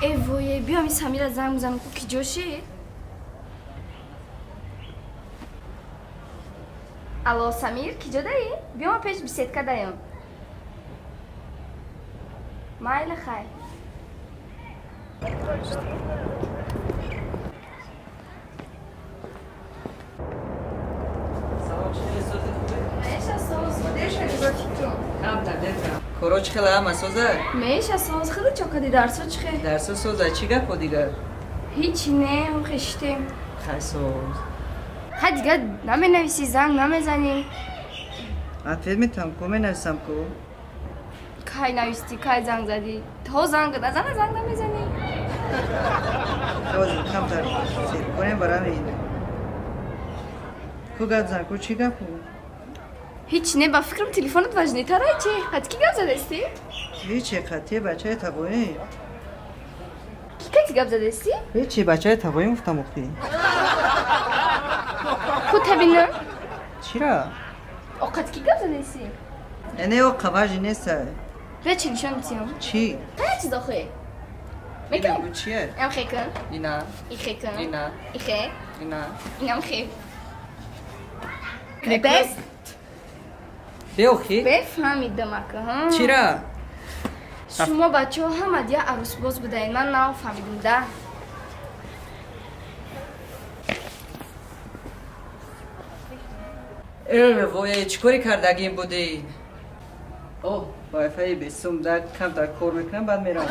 وای بیا می سمیر از زنگ بزنم که جوشی الو سمیر کجا داری؟ بیا ما پیش بیسیدکا داریم مایل خیر کروچ خیلی هم سوزه میشه ساز خیلی چکادی درسو چخه درس سوزه چی گپ دیگه هیچی نه هم خشتیم خیلی سوز ها دیگه نمی نویسی زنگ نمیزنی اتفید میتونم کمی نویسم کو کای نویستی کای زنگ زدی تو زنگ زنگ نمیزنی روز کم تر سیر کنیم برام این کو گپ زن کو چی گپ هیچ نه با فکرم تلفنت وجنی تره چی حد کی گپ زده استی هیچی خطی بچه تبایی کی کتی گپ زده استی هیچی بچه تبایی مفتم مختی کو تبینم چرا؟ اوقات کی گپ زده استی اینه او قواجی نیست به چی نشون میتیم چی؟ هر چیز آخه اینه میکنم بو چیه؟ ام خیکن اینا ای خیکن اینا ای خیک اینا اینم خیک کلیک بس بیوخی؟ بفهمیدم اکه ها چرا؟ شما بچه ها هم دیگه عروس باز بودین من نه فهمیدم ده وای چیکاری کردگیم بودی؟ اوه وای فای بیستم در کم در کور میکنم بعد میرم